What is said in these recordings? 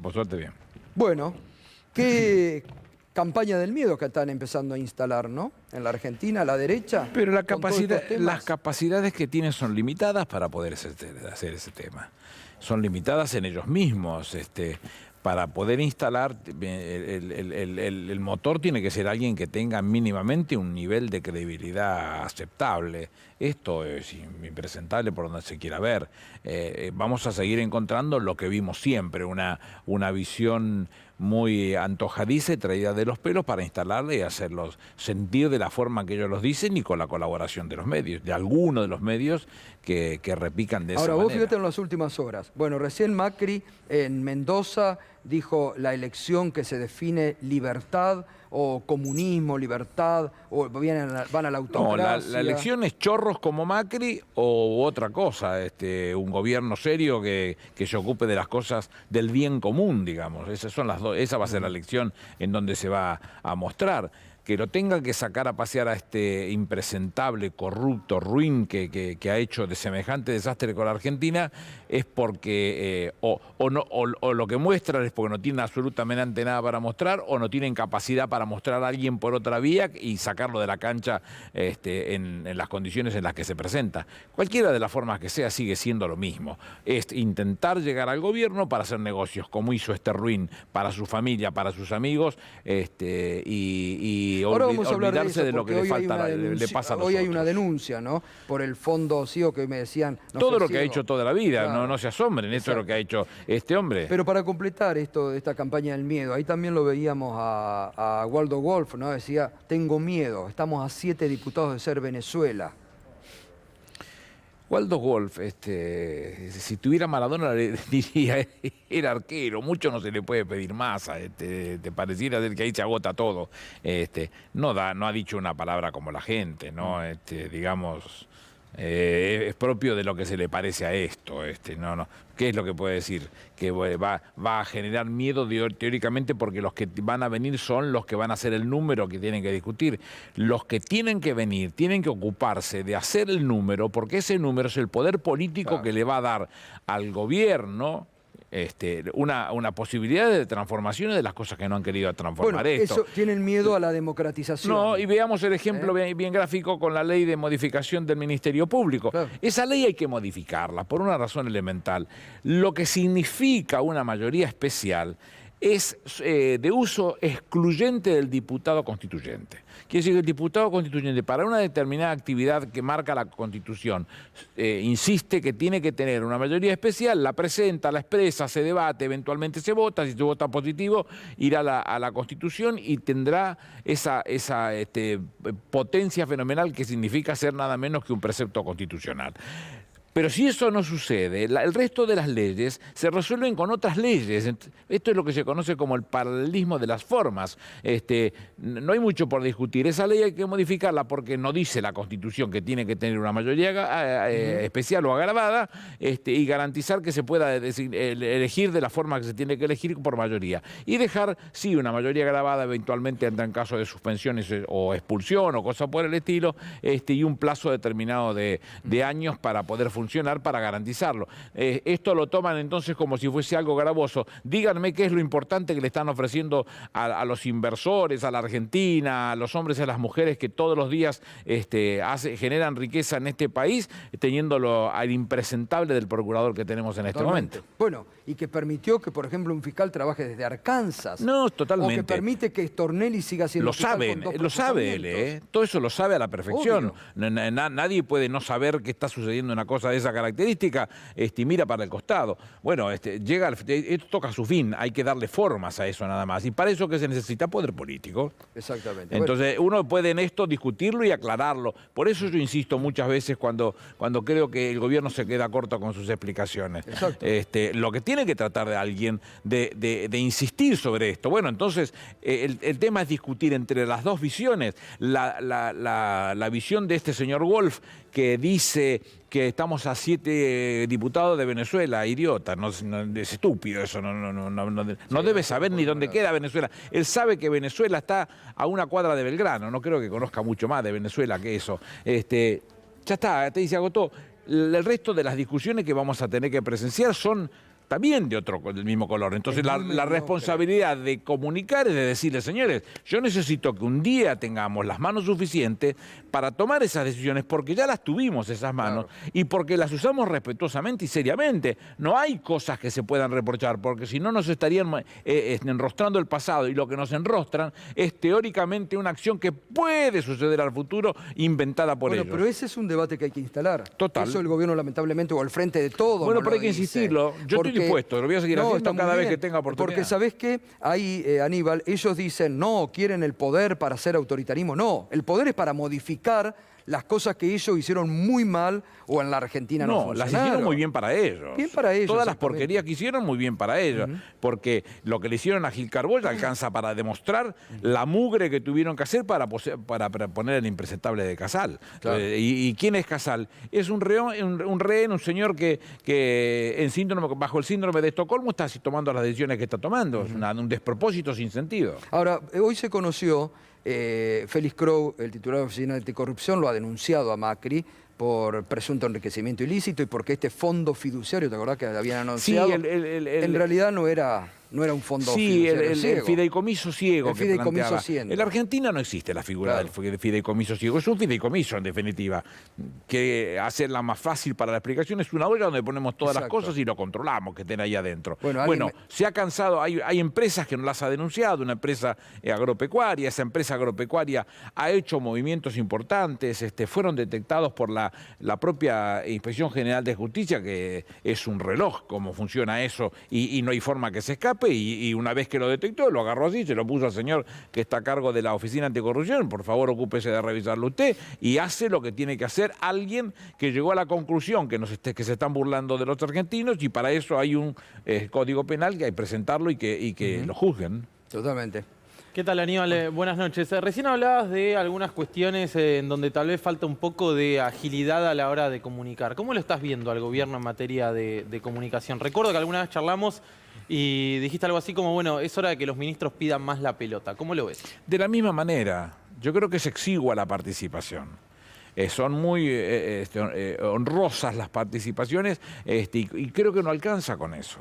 por suerte bien. Bueno, qué campaña del miedo que están empezando a instalar, ¿no? En la Argentina, a la derecha. Pero la con todos capacidad, estos temas. las capacidades que tienen son limitadas para poder hacer ese tema. Son limitadas en ellos mismos. Para poder instalar, el motor tiene que ser alguien que tenga mínimamente un nivel de credibilidad aceptable. Esto es impresentable por donde se quiera ver. Vamos a seguir encontrando lo que vimos siempre, una visión muy antojadiza y traída de los pelos para instalarla y hacerlos sentir de la forma que ellos los dicen y con la colaboración de los medios, de algunos de los medios que repican de esa manera. Ahora, vos fíjate en las últimas horas. Bueno, recién Macri en Mendoza dijo la elección que se define libertad o comunismo, libertad, o van a la autocracia. No, la elección es chorros como Macri o otra cosa, un gobierno serio que se ocupe de las cosas del bien común, digamos. Esas son las dos, esa va a ser la elección en donde se va a mostrar. Que lo tenga que sacar a pasear a este impresentable, corrupto, ruin que ha hecho de semejante desastre con la Argentina es porque o lo que muestran es porque no tienen absolutamente nada para mostrar o no tienen capacidad para mostrar a alguien por otra vía y sacarlo de la cancha en las condiciones en las que se presenta. Cualquiera de las formas que sea sigue siendo lo mismo. Es intentar llegar al gobierno para hacer negocios como hizo este ruin para su familia, para sus amigos y ahora vamos a hablar olvidarse de lo que le pasa a los hoy hay otros. una denuncia, ¿no? Por el fondo CIO que me decían... No todo sé, lo que ha ciego. hecho toda la vida, Claro. no se asombren, esto es lo que ha hecho este hombre. Pero para completar esta campaña del miedo, ahí también lo veíamos a Waldo Wolf, ¿no? Decía, tengo miedo, estamos a 7 diputados de ser Venezuela. Waldo Wolf, si tuviera Maradona le diría, era arquero, mucho no se le puede pedir más, te pareciera ser que ahí se agota todo. No ha dicho una palabra como la gente, ¿no? Digamos, es propio de lo que se le parece a esto, ¿Qué es lo que puede decir? Que va a generar miedo teóricamente porque los que van a venir son los que van a hacer el número que tienen que discutir. Los que tienen que venir tienen que ocuparse de hacer el número porque ese número es el poder político que le va a dar al gobierno una posibilidad de transformaciones de las cosas que no han querido transformar. Bueno, eso tienen miedo a la democratización. No, y veamos el ejemplo bien gráfico con la ley de modificación del Ministerio Público. Claro. Esa ley hay que modificarla por una razón elemental. Lo que significa una mayoría especial es de uso excluyente del diputado constituyente. Quiere decir que el diputado constituyente para una determinada actividad que marca la Constitución insiste que tiene que tener una mayoría especial, la presenta, la expresa, se debate, eventualmente se vota, si se vota positivo irá a la Constitución y tendrá esa potencia fenomenal que significa ser nada menos que un precepto constitucional. Pero si eso no sucede, el resto de las leyes se resuelven con otras leyes. Esto es lo que se conoce como el paralelismo de las formas. No hay mucho por discutir. Esa ley hay que modificarla porque no dice la Constitución que tiene que tener una mayoría especial o agravada y garantizar que se pueda elegir de la forma que se tiene que elegir por mayoría. Y dejar, sí, una mayoría agravada eventualmente en caso de suspensiones o expulsión o cosas por el estilo, y un plazo determinado de años para poder funcionar, para garantizarlo. Esto lo toman entonces como si fuese algo gravoso. Díganme qué es lo importante que le están ofreciendo a los inversores, a la Argentina, a los hombres y a las mujeres que todos los días generan riqueza en este país, teniéndolo al impresentable del procurador que tenemos en este momento. Bueno, y que permitió que, por ejemplo, un fiscal trabaje desde Arkansas. No, totalmente. O que permite que Stornelli siga siendo fiscal con 2 lo sabe él, todo eso lo sabe a la perfección. Nadie puede no saber que está sucediendo una cosa de esa característica, mira para el costado. Bueno, esto toca su fin, hay que darle formas a eso nada más. Y para eso que se necesita poder político. Exactamente. Entonces uno puede en esto discutirlo y aclararlo. Por eso yo insisto muchas veces cuando creo que el gobierno se queda corto con sus explicaciones. Exacto. Lo que tiene que tratar de alguien de insistir sobre esto. Bueno, entonces el tema es discutir entre las dos visiones. La visión de este señor Wolf que dice que estamos a 7 diputados de Venezuela, idiota, es estúpido eso, no debe saber ni dónde queda Venezuela. Él sabe que Venezuela está a una cuadra de Belgrano, no creo que conozca mucho más de Venezuela que eso. Ya está, se agotó. El resto de las discusiones que vamos a tener que presenciar son también del mismo color. Entonces la responsabilidad de comunicar es de decirles, señores, yo necesito que un día tengamos las manos suficientes para tomar esas decisiones, porque ya las tuvimos esas manos, y porque las usamos respetuosamente y seriamente. No hay cosas que se puedan reprochar, porque si no nos estarían enrostrando el pasado, y lo que nos enrostran es teóricamente una acción que puede suceder al futuro inventada por ellos. Bueno, pero ese es un debate que hay que instalar. Total. Eso el gobierno lamentablemente, o al frente de todo, bueno, no pero hay lo que dice. insistirlo. Yo estoy dispuesto, lo voy a seguir haciendo cada vez que tenga oportunidad. Porque ¿sabés qué? Ahí, Aníbal, ellos dicen, no, quieren el poder para hacer autoritarismo. No, el poder es para modificar las cosas que ellos hicieron muy mal o en la Argentina no funcionaron. Las hicieron muy bien para ellos. Bien para ellos. Todas las porquerías que hicieron, muy bien para ellos. Porque lo que le hicieron a Gil Carbolla alcanza para demostrar la mugre que tuvieron que hacer para poner el impresentable de Casal. Claro. ¿Y quién es Casal? Es un rehén, un señor que bajo el síndrome de Estocolmo está así tomando las decisiones que está tomando. Es un despropósito sin sentido. Ahora, hoy se conoció, Félix Crow, el titular de la Oficina Anticorrupción, lo ha denunciado a Macri por presunto enriquecimiento ilícito y porque este fondo fiduciario, ¿te acordás que habían anunciado? Sí, en realidad no era un fondo fiduciario el ciego. El fideicomiso ciego el fideicomiso que planteaba. ciego. En la Argentina no existe la figura del fideicomiso ciego. Es un fideicomiso, en definitiva, que hacerla más fácil para la explicación es una olla donde ponemos todas las cosas y lo controlamos, que estén ahí adentro. Bueno, se ha cansado, hay empresas que no las ha denunciado, una empresa agropecuaria, esa empresa agropecuaria ha hecho movimientos importantes, fueron detectados por la propia Inspección General de Justicia, que es un reloj cómo funciona eso, y no hay forma que se escape. Y una vez que lo detectó, lo agarró así, se lo puso al señor que está a cargo de la Oficina Anticorrupción, por favor ocúpese de revisarlo usted, y hace lo que tiene que hacer alguien que llegó a la conclusión que se están burlando de los argentinos, y para eso hay un código penal que hay que presentarlo y que lo juzguen. Totalmente. ¿Qué tal, Aníbal? Buenas noches. Recién hablabas de algunas cuestiones en donde tal vez falta un poco de agilidad a la hora de comunicar. ¿Cómo lo estás viendo al gobierno en materia de comunicación? Recuerdo que alguna vez charlamos y dijiste algo así como, bueno, es hora de que los ministros pidan más la pelota. ¿Cómo lo ves? De la misma manera, yo creo que es exigua la participación. Son muy honrosas las participaciones y creo que no alcanza con eso.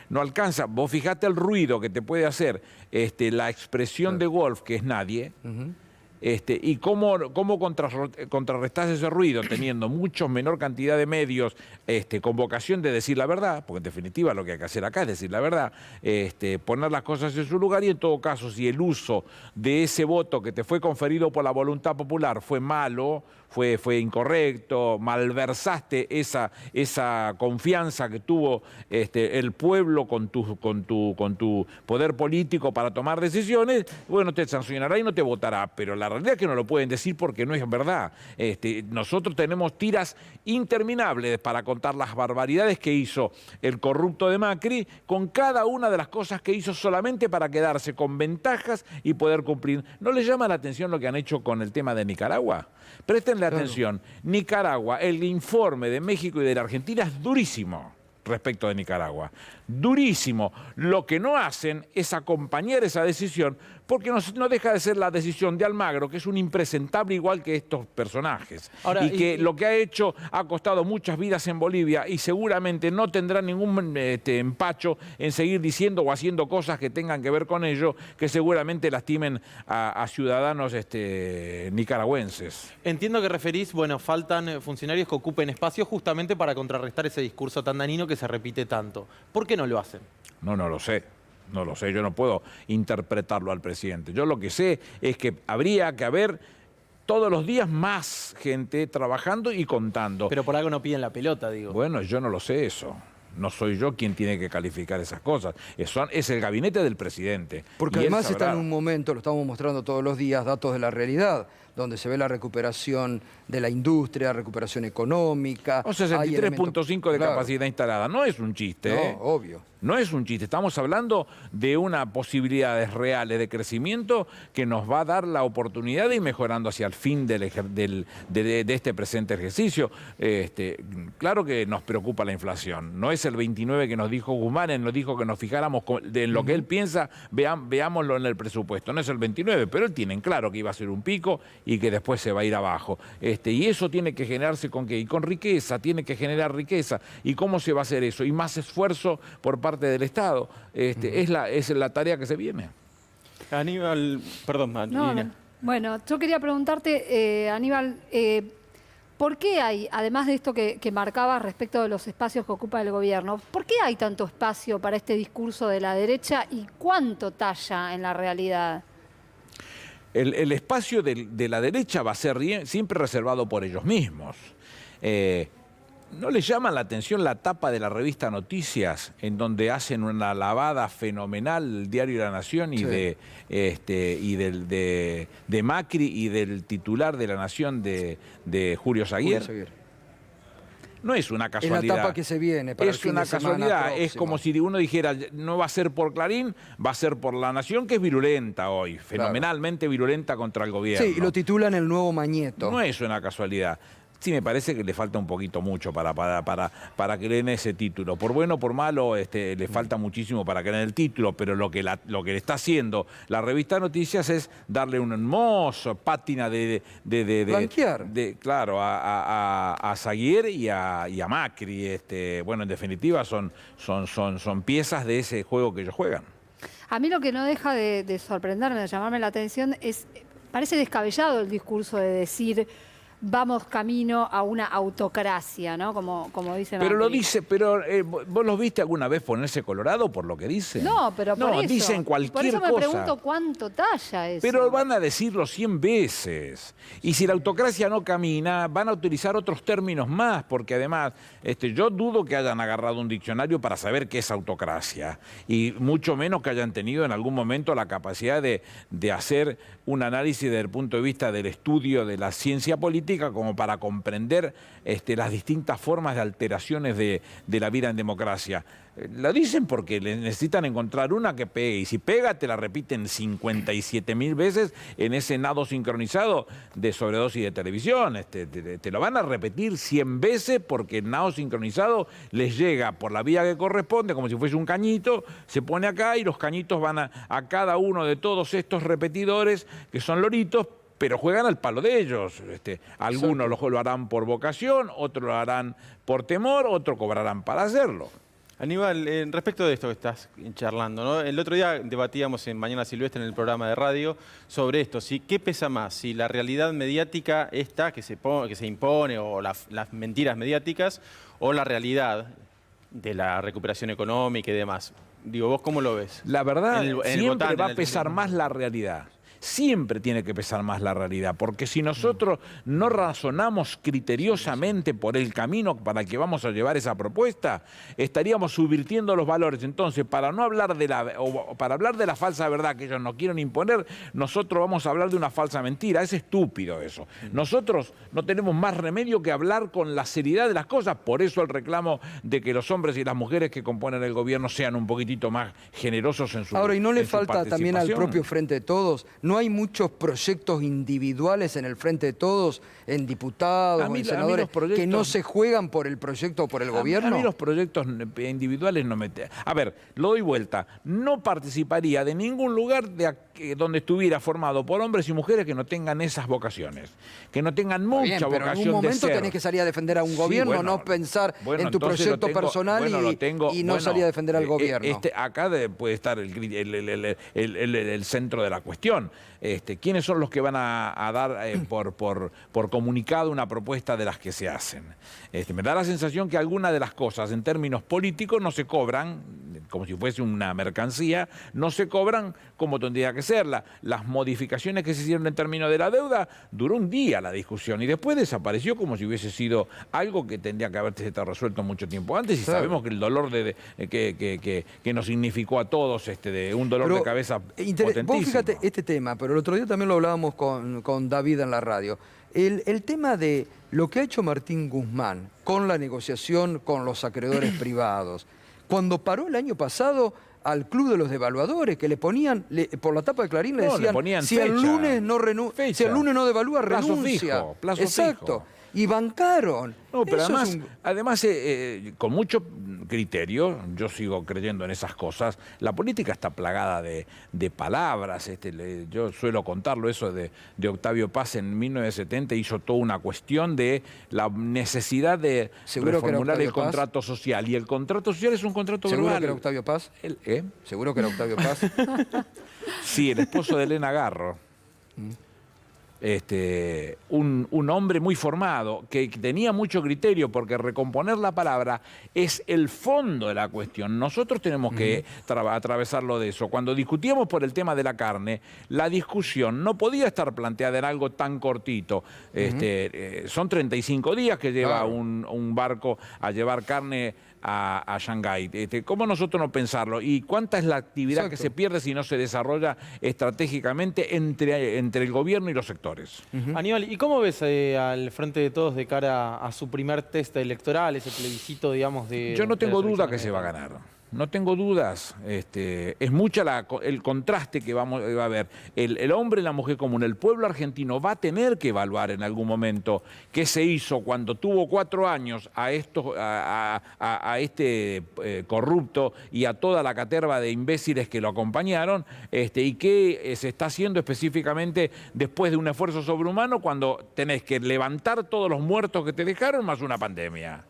No alcanza. Vos fijate el ruido que te puede hacer la expresión de Wolf, que es nadie, y cómo contrarrestás ese ruido teniendo mucho menor cantidad de medios con vocación de decir la verdad, porque en definitiva lo que hay que hacer acá es decir la verdad, poner las cosas en su lugar, y en todo caso, si el uso de ese voto que te fue conferido por la voluntad popular fue malo, fue incorrecto, malversaste esa confianza que tuvo el pueblo con tu poder político para tomar decisiones, bueno, te sancionará y no te votará, pero la realidad es que no lo pueden decir porque no es verdad. Nosotros tenemos tiras interminables para contar las barbaridades que hizo el corrupto de Macri con cada una de las cosas que hizo solamente para quedarse con ventajas y poder cumplir. ¿No les llama la atención lo que han hecho con el tema de Nicaragua? Préstenle atención. Nicaragua, el informe de México y de la Argentina es durísimo respecto de Nicaragua. Durísimo. Lo que no hacen es acompañar esa decisión, porque no deja de ser la decisión de Almagro, que es un impresentable igual que estos personajes. Ahora, y que lo que ha hecho ha costado muchas vidas en Bolivia y seguramente no tendrá ningún empacho en seguir diciendo o haciendo cosas que tengan que ver con ello, que seguramente lastimen a ciudadanos nicaragüenses. Entiendo que referís, bueno, faltan funcionarios que ocupen espacios justamente para contrarrestar ese discurso tan dañino que se repite tanto. ¿Por qué no lo hacen? No lo sé. No lo sé, yo no puedo interpretarlo al presidente. Yo lo que sé es que habría que haber todos los días más gente trabajando y contando. Pero por algo no piden la pelota, digo. Bueno, yo no lo sé eso. No soy yo quien tiene que calificar esas cosas. Es el gabinete del presidente. Porque además está en un momento, lo estamos mostrando todos los días, datos de la realidad, donde se ve la recuperación de la industria, recuperación económica. O sea, 63.5 de capacidad instalada. No es un chiste. No, obvio. No es un chiste. Estamos hablando de unas posibilidades reales de crecimiento que nos va a dar la oportunidad de ir mejorando hacia el fin de este presente ejercicio. Claro que nos preocupa la inflación. No es el 29 que nos dijo Guzmán, él nos dijo que nos fijáramos en lo que él piensa, veámoslo en el presupuesto. No es el 29, pero él tiene claro que iba a ser un pico y que después se va a ir abajo. Y eso tiene que generarse ¿con qué? Y con riqueza, tiene que generar riqueza. ¿Y cómo se va a hacer eso? Y más esfuerzo por parte del Estado. Es la tarea que se viene. Aníbal, perdón, Nina. Bueno, yo quería preguntarte, Aníbal, ¿por qué hay, además de esto que marcabas respecto de los espacios que ocupa el gobierno, ¿por qué hay tanto espacio para este discurso de la derecha y cuánto talla en la realidad? El espacio de la derecha va a ser siempre reservado por ellos mismos. ¿No les llama la atención la tapa de la revista Noticias, en donde hacen una lavada fenomenal el diario La Nación y, Sí. de Macri y del titular de La Nación de Julio Zaguier? No es una casualidad. Es la etapa que se viene para el Es fin una de semana casualidad. próximo. Es como si uno dijera, no va a ser por Clarín, va a ser por La Nación, que es virulenta hoy, fenomenalmente virulenta contra el gobierno. Sí, y lo titulan el nuevo Mañeto. No es una casualidad. Sí, me parece que le falta un poquito mucho para que le den ese título. Por bueno o por malo, le falta muchísimo para que le den el título, pero lo que le está haciendo la revista Noticias es darle un hermoso pátina blanquear. Claro, a Zaguier y a Macri. Bueno, en definitiva, son piezas de ese juego que ellos juegan. A mí lo que no deja de sorprenderme, de llamarme la atención, parece descabellado el discurso de decir vamos camino a una autocracia, ¿no? Como dice Macri. Pero lo dice, ¿vos los viste alguna vez ponerse colorado por lo que dicen? No, pero por eso. Dicen cualquier por eso me cosa. pregunto cuánto talla eso. Pero van a decirlo 100 veces. Y si la autocracia no camina, van a utilizar otros términos más, porque además yo dudo que hayan agarrado un diccionario para saber qué es autocracia. Y mucho menos que hayan tenido en algún momento la capacidad de hacer un análisis desde el punto de vista del estudio de la ciencia política como para comprender las distintas formas de alteraciones de la vida en democracia. Lo dicen porque necesitan encontrar una que pegue, y si pega te la repiten 57.000 veces en ese nado sincronizado de sobredosis de televisión. Te lo van a repetir 100 veces porque el nado sincronizado les llega por la vía que corresponde, como si fuese un cañito, se pone acá y los cañitos van a cada uno de todos estos repetidores, que son loritos, pero juegan al palo de ellos. Algunos lo harán por vocación, otros lo harán por temor, otros cobrarán para hacerlo. Aníbal, respecto de esto que estás charlando, ¿no? El otro día debatíamos en Mañana Silvestre en el programa de radio sobre esto, ¿qué pesa más? Si la realidad mediática esta que se impone o las mentiras mediáticas o la realidad de la recuperación económica y demás. Digo, ¿vos cómo lo ves? La verdad, siempre va a pesar más la realidad. Siempre tiene que pesar más la realidad, porque si nosotros no razonamos criteriosamente por el camino para el que vamos a llevar esa propuesta, estaríamos subvirtiendo los valores. Entonces, para hablar de la falsa verdad que ellos nos quieren imponer, nosotros vamos a hablar de una falsa mentira. Es estúpido eso. Nosotros no tenemos más remedio que hablar con la seriedad de las cosas. Por eso el reclamo de que los hombres y las mujeres que componen el gobierno sean un poquitito más generosos en su Ahora, ¿y no le falta también al participación? propio Frente de Todos? ¿No hay muchos proyectos individuales en el Frente de Todos, en diputados o en senadores, que no se juegan por el proyecto o por el gobierno? A mí los proyectos individuales no me... A ver, lo doy vuelta. No participaría de ningún lugar donde estuviera formado por hombres y mujeres que no tengan esas vocaciones, que no tengan mucha vocación de ser. Pero en algún momento tenés que salir a defender a un gobierno, no pensar en tu proyecto personal y no salir a defender al gobierno. Acá puede estar el centro de la cuestión. ¿Quiénes son los que van a dar por comunicado una propuesta de las que se hacen? Me da la sensación que algunas de las cosas en términos políticos no se cobran, como si fuese una mercancía, no se cobran como tendría que ser. Las modificaciones que se hicieron en términos de la deuda, duró un día la discusión y después desapareció como si hubiese sido algo que tendría que haberse resuelto mucho tiempo antes, y sabemos que el dolor que nos significó a todos de un dolor de cabeza potentísimo. Vos fíjate este tema, pero el otro día también lo hablábamos con David en la radio. El tema de lo que ha hecho Martín Guzmán con la negociación con los acreedores privados, cuando paró el año pasado al Club de los Devaluadores, que le ponían, por la tapa de Clarín le decían, si el lunes no devalúa, renuncia. Plazo fijo. y bancaron. No, pero Eso además con mucho criterio, yo sigo creyendo en esas cosas, la política está plagada de palabras. Yo suelo contarlo, eso de Octavio Paz en 1970 hizo toda una cuestión de la necesidad de reformular el contrato social. Y el contrato social es un contrato ¿Seguro global. que era Octavio Paz? ¿Seguro que era Octavio Paz? Sí, el esposo de Elena Garro. Un hombre muy formado, que tenía mucho criterio, porque recomponer la palabra es el fondo de la cuestión. Nosotros tenemos que atravesarlo de eso. Cuando discutíamos por el tema de la carne, la discusión no podía estar planteada en algo tan cortito. Son 35 días que lleva un barco a llevar carne a Shanghái. ¿Cómo nosotros no pensarlo? ¿Y cuánta es la actividad que se pierde si no se desarrolla estratégicamente entre el gobierno y los sectores? Aníbal, ¿y cómo ves al Frente de Todos de cara a su primer test electoral, ese plebiscito, digamos, de... Yo no tengo de duda que se va a ganar. No tengo dudas. Es mucha el contraste que va a haber. El hombre y la mujer común, el pueblo argentino va a tener que evaluar en algún momento qué se hizo cuando tuvo 4 años a este corrupto y a toda la caterva de imbéciles que lo acompañaron, y qué se está haciendo específicamente después de un esfuerzo sobrehumano cuando tenés que levantar todos los muertos que te dejaron más una pandemia.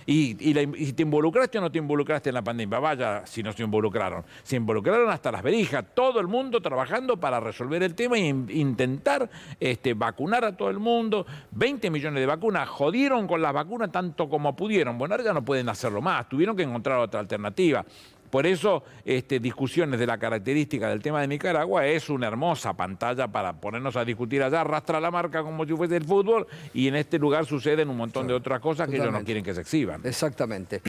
Y te involucraste o no te involucraste en la pandemia. Vaya, si no se involucraron. Se involucraron hasta las verijas, todo el mundo trabajando para resolver el tema e intentar vacunar a todo el mundo. 20 millones de vacunas, jodieron con las vacunas tanto como pudieron. Bueno, ahora ya no pueden hacerlo más, tuvieron que encontrar otra alternativa. Por eso, discusiones de la característica del tema de Nicaragua es una hermosa pantalla para ponernos a discutir allá, arrastra la marca como si fuese el fútbol, y en este lugar suceden un montón de otras cosas que ellos no quieren que se exhiban. Exactamente.